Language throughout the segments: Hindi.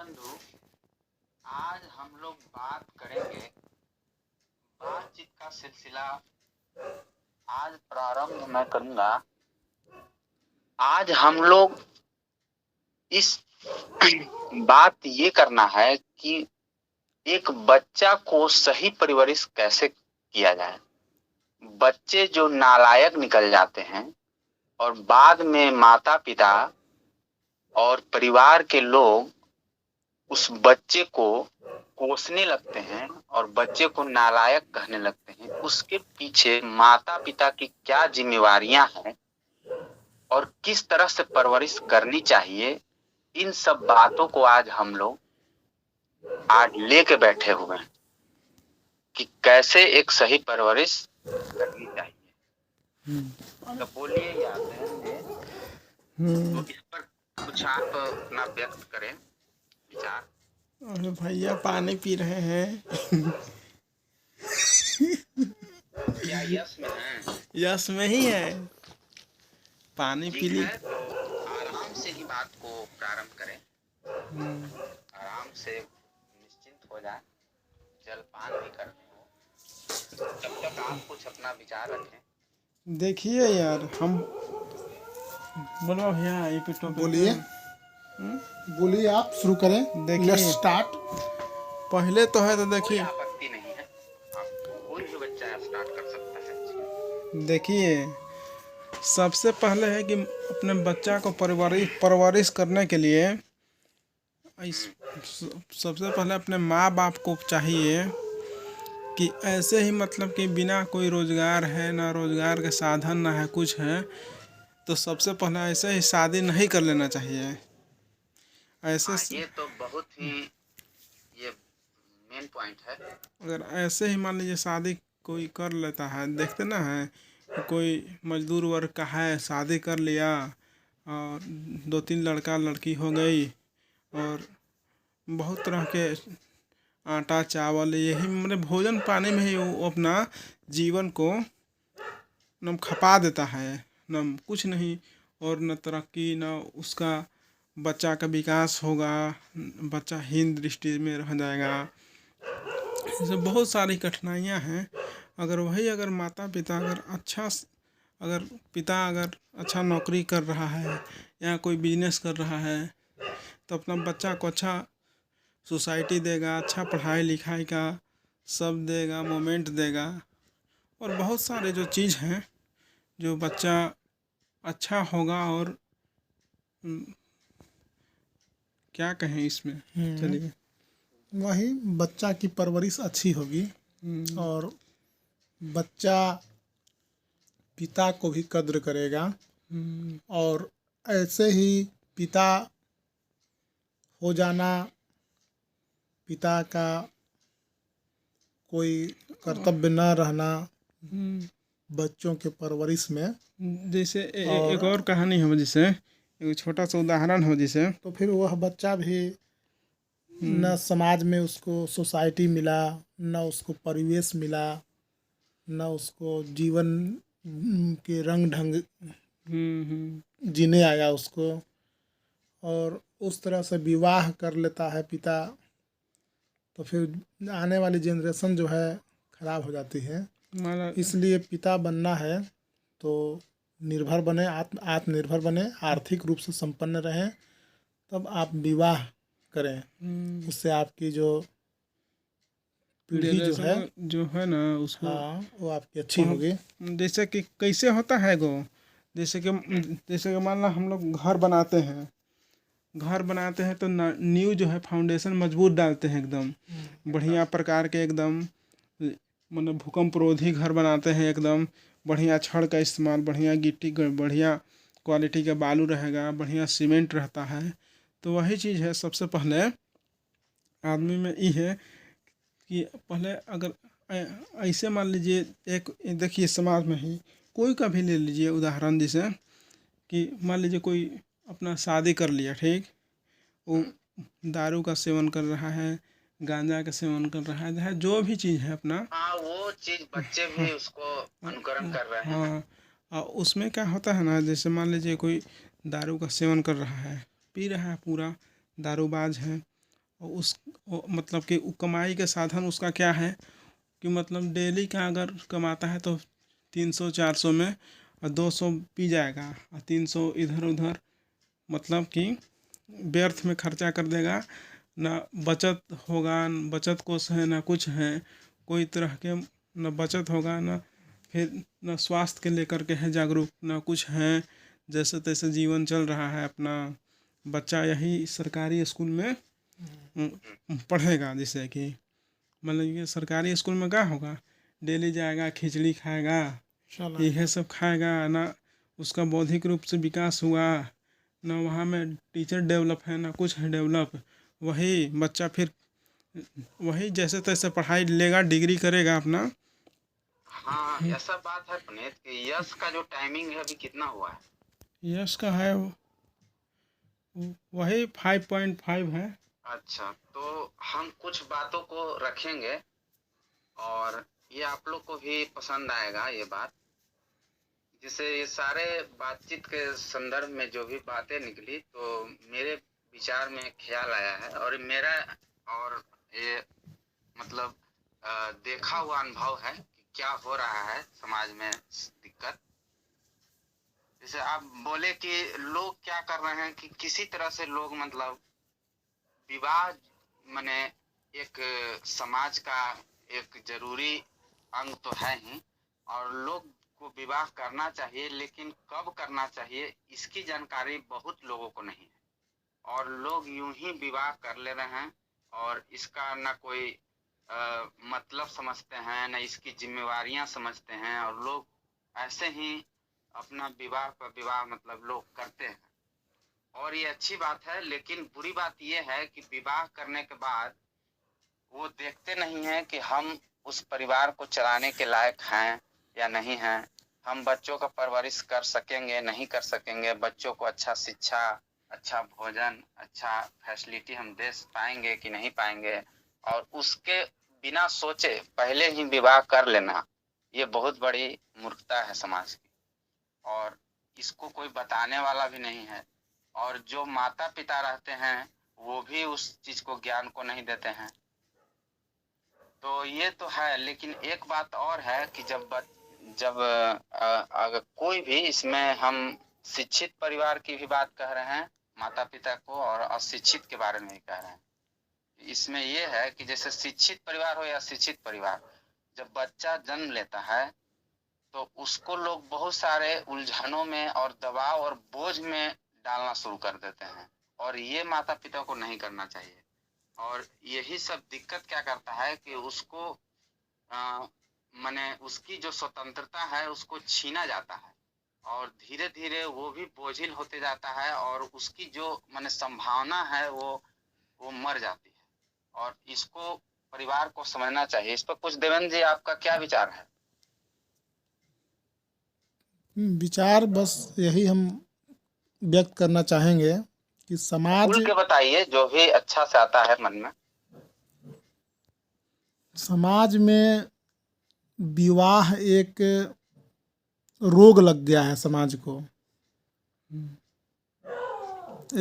बंधु, आज हम लोग बात करेंगे। बातचीत का सिलसिला आज प्रारंभ मैं करूंगा। आज हम लोग इस बात ये करना है कि एक बच्चा को सही परवरिश कैसे किया जाए। बच्चे जो नालायक निकल जाते हैं और बाद में माता पिता और परिवार के लोग उस बच्चे को कोसने लगते हैं और बच्चे को नालायक कहने लगते हैं। उसके पीछे माता पिता की क्या जिम्मेवारियां हैं और किस तरह से परवरिश करनी चाहिए, इन सब बातों को आज हम लोग लेके बैठे हुए हैं कि कैसे एक सही परवरिश करनी चाहिए। तो बोलिए यार, तो इस पर कुछ आप अपना व्यक्त करें विचार। अरे भैया पानी पी रहे हैं। क्या यश में है? यश में ही है। पानी पी ली। तो आराम से ही बात को प्रारंभ करें। आराम से निश्चिंत हो जाए, जलपान भी करते हो। तब तक आप कुछ अपना विचार रखें। देखिए यार, हम बोलो भैया ये पे टॉपिक बोलिए बोलिए, आप शुरू करें। देखिए, लेट्स स्टार्ट। पहले तो है तो कोई देखिए आपत्ति नहीं है, आप कोई भी बच्चा स्टार्ट कर सकता है। देखिए सबसे पहले है कि अपने बच्चा को परवरिश करने के लिए सबसे पहले अपने माँ बाप को चाहिए कि ऐसे ही, मतलब कि बिना कोई रोज़गार है, ना रोज़गार के साधन ना है कुछ है, तो सबसे पहले ऐसे ही शादी नहीं कर लेना चाहिए। ऐसे ये तो बहुत ही ये मेन पॉइंट है। अगर ऐसे ही मान लीजिए शादी कोई कर लेता है, देखते ना है कोई मजदूर वर्ग का है, शादी कर लिया और 2-3 लड़का लड़की हो गई और बहुत तरह के आटा चावल यही मतलब भोजन पानी में ही वो अपना जीवन को न खपा देता है, न कुछ नहीं, और न तरक्की न उसका बच्चा का विकास होगा, बच्चा हीन दृष्टि में रह जाएगा। ऐसे बहुत सारी कठिनाइयाँ हैं। अगर माता पिता अगर अच्छा नौकरी कर रहा है या कोई बिजनेस कर रहा है तो अपना बच्चा को अच्छा सोसाइटी देगा, अच्छा पढ़ाई लिखाई का सब देगा, मोमेंट देगा, और बहुत सारे जो चीज़ हैं जो बच्चा अच्छा होगा। और क्या कहें इसमें, चलिए वही बच्चा की परवरिश अच्छी होगी और बच्चा पिता को भी कद्र करेगा और ऐसे ही पिता हो जाना, पिता का कोई कर्तव्य न रहना बच्चों के परवरिश में। जैसे एक और कहानी हो, जैसे एक छोटा सा उदाहरण हो, जैसे तो फिर वह बच्चा भी न समाज में उसको सोसाइटी मिला, न उसको परिवेश मिला, न उसको जीवन के रंग ढंग जीने आया उसको, और उस तरह से विवाह कर लेता है पिता, तो फिर आने वाली जनरेशन जो है खराब हो जाती है। इसलिए पिता बनना है तो निर्भर बने, आत्मनिर्भर बने, आर्थिक रूप से संपन्न रहें, तब आप विवाह करें। उससे आपकी जो पीढ़ी जो है ना उसको, हाँ, वो आपकी अच्छी होगी। जैसे कि कैसे होता है गो, जैसे कि मान लो हम लोग घर बनाते हैं तो नींव जो है फाउंडेशन मजबूत डालते हैं, एकदम बढ़िया प्रकार के, एकदम मतलब भूकंप रोधी घर बनाते हैं, एकदम बढ़िया छड़ का इस्तेमाल, बढ़िया गिट्टी, बढ़िया क्वालिटी का बालू रहेगा, बढ़िया सीमेंट रहता है। तो वही चीज़ है, सबसे पहले आदमी में ये है कि पहले अगर ऐसे मान लीजिए, एक देखिए समाज में ही कोई का भी ले लीजिए उदाहरण, जैसे कि मान लीजिए कोई अपना शादी कर लिया, ठीक, वो दारू का सेवन कर रहा है, गांजा का सेवन कर रहा है, चाहे जो भी चीज़ है अपना, वो चीज बच्चे भी उसको अनुकरण कर रहे हैं। हाँ, उसमें क्या होता है ना, जैसे मान लीजिए कोई दारू का सेवन कर रहा है, पी रहा है, पूरा दारूबाज है, और मतलब कि कमाई के साधन उसका क्या है कि मतलब डेली का अगर कमाता है तो 300-400 में, और 200 पी जाएगा, और 300 इधर उधर मतलब कि व्यर्थ में खर्चा कर देगा। ना बचत होगा, न बचत कोष है, ना कुछ है, कोई तरह के न बचत होगा, ना फिर न स्वास्थ्य के लेकर के है जागरूक, ना कुछ है। जैसे तैसे जीवन चल रहा है अपना। बच्चा यही सरकारी स्कूल में पढ़ेगा, जैसे कि मतलब ये सरकारी स्कूल में क्या होगा, डेली जाएगा, खिचड़ी खाएगा, यह सब खाएगा ना, उसका बौद्धिक रूप से विकास हुआ ना, वहाँ में टीचर डेवलप है ना कुछ है डेवलप। वही बच्चा फिर वही जैसे तैसे पढ़ाई लेगा, डिग्री करेगा अपना। हाँ, ऐसा बात है पुनीत कि यश का जो टाइमिंग है अभी कितना हुआ है? यश का है वही 5.5 है। अच्छा, तो हम कुछ बातों को रखेंगे और ये आप लोग को भी पसंद आएगा ये बात। जैसे ये सारे बातचीत के संदर्भ में जो भी बातें निकली, तो मेरे विचार में ख्याल आया है, और मेरा और ये मतलब देखा हुआ अनुभव है कि क्या हो रहा है समाज में दिक्कत। जैसे आप बोले कि लोग क्या कर रहे हैं कि किसी तरह से लोग मतलब विवाह माने एक समाज का एक जरूरी अंग तो है ही, और लोग को विवाह करना चाहिए, लेकिन कब करना चाहिए इसकी जानकारी बहुत लोगों को नहीं है, और लोग यूं ही विवाह कर ले रहे हैं, और इसका ना कोई मतलब समझते हैं, ना इसकी जिम्मेवारियां समझते हैं, और लोग ऐसे ही अपना विवाह पर विवाह मतलब लोग करते हैं। और ये अच्छी बात है, लेकिन बुरी बात ये है कि विवाह करने के बाद वो देखते नहीं है कि हम उस परिवार को चलाने के लायक हैं या नहीं हैं, हम बच्चों का परवरिश कर सकेंगे नहीं कर सकेंगे, बच्चों को अच्छा शिक्षा, अच्छा भोजन, अच्छा फैसिलिटी हम दे पाएंगे कि नहीं पाएंगे, और उसके बिना सोचे पहले ही विवाह कर लेना, ये बहुत बड़ी मूर्खता है समाज की, और इसको कोई बताने वाला भी नहीं है, और जो माता पिता रहते हैं वो भी उस चीज को ज्ञान को नहीं देते हैं। तो ये तो है, लेकिन एक बात और है कि जब अगर कोई भी, इसमें हम शिक्षित परिवार की भी बात कह रहे हैं माता पिता को, और अशिक्षित के बारे में भी कह रहे हैं। इसमें ये है कि जैसे शिक्षित परिवार हो या शिक्षित परिवार, जब बच्चा जन्म लेता है तो उसको लोग बहुत सारे उलझनों में और दबाव और बोझ में डालना शुरू कर देते हैं, और ये माता पिता को नहीं करना चाहिए। और यही सब दिक्कत क्या करता है कि उसको माने उसकी जो स्वतंत्रता है उसको छीना जाता है, और धीरे धीरे वो भी बोझिल होते जाता है, और उसकी जो माने संभावना है वो मर जाती है, और इसको परिवार को समझना चाहिए। इस पर कुछ देवेंद्र जी आपका क्या विचार है? विचार बस यही हम व्यक्त करना चाहेंगे कि समाज खुल के बताइए जो भी अच्छा से आता है मन में। समाज में विवाह एक रोग लग गया है समाज को।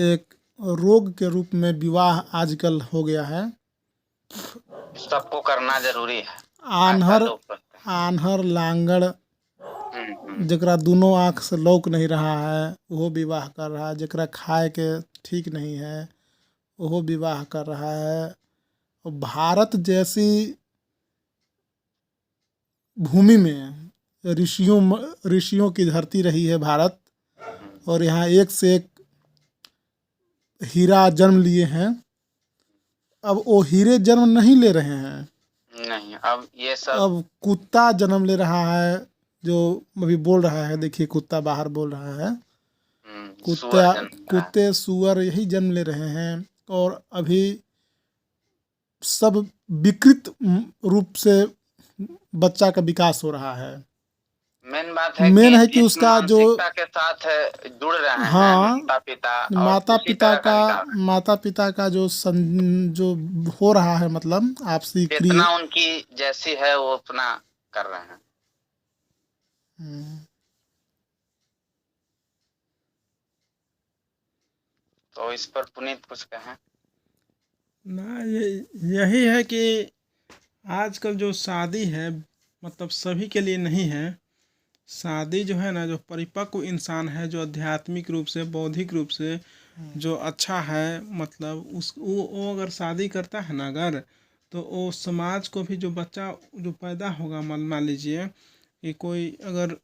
एक रोग के रूप में विवाह आजकल हो गया है। सबको करना जरूरी है, ऐसा आन्हर लोग कहते हैं। आन्हर लांगड़ हम्म। जकरा दोनों आँख से लौक नहीं रहा है वो विवाह कर रहा है, जकरा खाए के ठीक नहीं है वो विवाह कर रहा है। और भारत जैसी भूमि में ऋषियों की धरती रही है भारत, और यहाँ एक से एक हीरा जन्म लिए हैं। अब वो हीरे जन्म नहीं ले रहे हैं, नहीं, अब ये सब अब कुत्ता जन्म ले रहा है। जो अभी बोल रहा है, देखिए कुत्ता बाहर बोल रहा है, सुअर कुत्ता जन्म रहा है। कुत्ते सुअर यही जन्म ले रहे हैं। और अभी सब विकृत रूप से बच्चा का विकास हो रहा है। मेन बात है कि मेन है कि जिस उसका जो मानसिकता के साथ जुड़ रहे हैं हाँ माता पिता, और उसी तरह का निकाल रहे हैं। माता पिता का जो हो रहा है, मतलब आपसी क्रिया। जितना उनकी जैसी है वो उतना कर रहे हैं। तो इस पर पुनीत कुछ कहें। ना यही है कि आजकल जो शादी है मतलब सभी के लिए नहीं है। शादी जो है ना, जो परिपक्व इंसान है, जो आध्यात्मिक रूप से बौद्धिक रूप से जो अच्छा है, मतलब उस वो अगर शादी करता है ना अगर, तो वो समाज को भी जो बच्चा जो पैदा होगा, मान लीजिए कि कोई अगर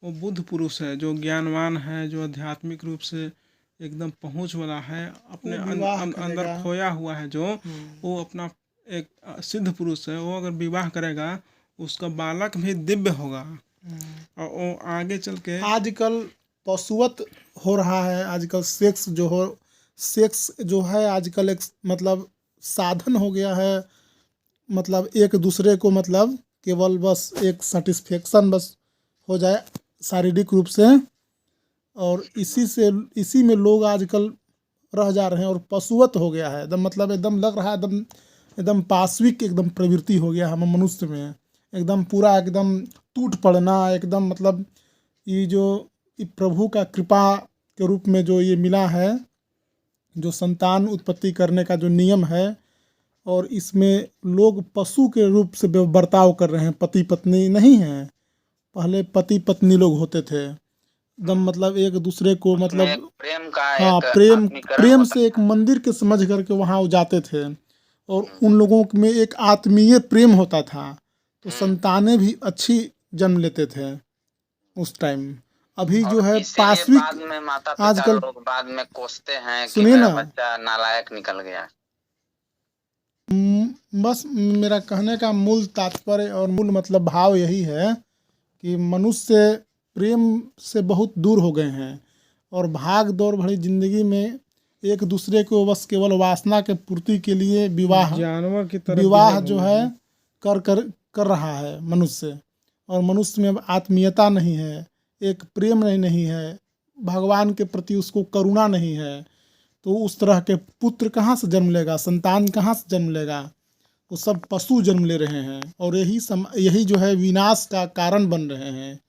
वो बुद्ध पुरुष है, जो ज्ञानवान है, जो आध्यात्मिक रूप से एकदम पहुँच वाला है, अपने वो विवाह अंदर करेगा। खोया हुआ है जो, हम्म। वो अपना एक सिद्ध पुरुष है, वो अगर विवाह करेगा, उसका बालक भी दिव्य होगा और वो आगे चल के आजकल पशुवत हो रहा है। आजकल सेक्स जो है आजकल एक मतलब साधन हो गया है। मतलब एक दूसरे को मतलब केवल बस एक सेटिस्फेक्शन बस हो जाए शारीरिक रूप से, और इसी में लोग आजकल रह जा रहे हैं और पशुवत हो गया है एकदम। मतलब एकदम लग रहा है एकदम एकदम पाश्विक एकदम प्रवृत्ति हो गया हम मनुष्य में। एकदम पूरा एकदम टूट पड़ना एकदम। मतलब ये जो ये प्रभु का कृपा के रूप में जो ये मिला है, जो संतान उत्पत्ति करने का जो नियम है, और इसमें लोग पशु के रूप से बर्ताव कर रहे हैं। पति पत्नी नहीं है, पहले पति पत्नी लोग होते थे एकदम। मतलब एक दूसरे को उसमें मतलब प्रेम का हाँ, एक प्रेम आत्मीकरण प्रेम होता से एक था। मंदिर के समझ करके वहाँ वो जाते थे, और हम्म, उन लोगों में एक आत्मीय प्रेम होता था, तो हम्म। संतानें भी अच्छी जन्म लेते थे उस टाइम। अभी जो और है इसीलिए बाद पाश्विक में माता पिता आजकल। लोग बाद में कोसते हैं कि सुनिए मेरा ना, बच्चा नालायक निकल गया। बस मेरा कहने का मूल तात्पर्य और मूल मतलब भाव यही है कि मनुष्य प्रेम से बहुत दूर हो गए हैं, और भाग दौड़ भरी जिंदगी में एक दूसरे को बस केवल वासना के पूर्ति के लिए विवाह जानवर की तरह विवाह बिहेव हो जो गए है हैं। कर कर कर रहा है मनुष्य। और मनुष्य में अब आत्मीयता नहीं है, एक प्रेम नहीं है, भगवान के प्रति उसको करुणा नहीं है। तो उस तरह के पुत्र कहाँ से जन्म लेगा, संतान कहाँ से जन्म लेगा? वो सब पशु जन्म ले रहे हैं, और यही जो है विनाश का कारण बन रहे हैं।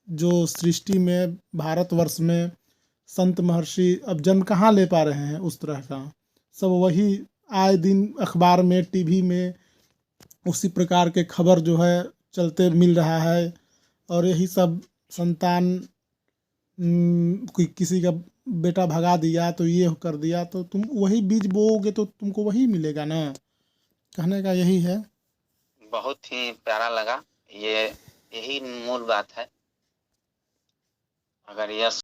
जो सृष्टि में भारतवर्ष में संत महर्षि अब जन्म कहाँ ले पा रहे हैं उस तरह का। सब वही आए दिन अखबार में टीवी में उसी प्रकार के खबर जो है चलते मिल रहा है। और यही सब संतान कोई किसी का बेटा भगा दिया तो ये कर दिया, तो तुम वही बीज बोओगे तो तुमको वही मिलेगा ना। कहने का यही है। बहुत ही प्यारा लगा। ये यही मूल बात है। अगर यह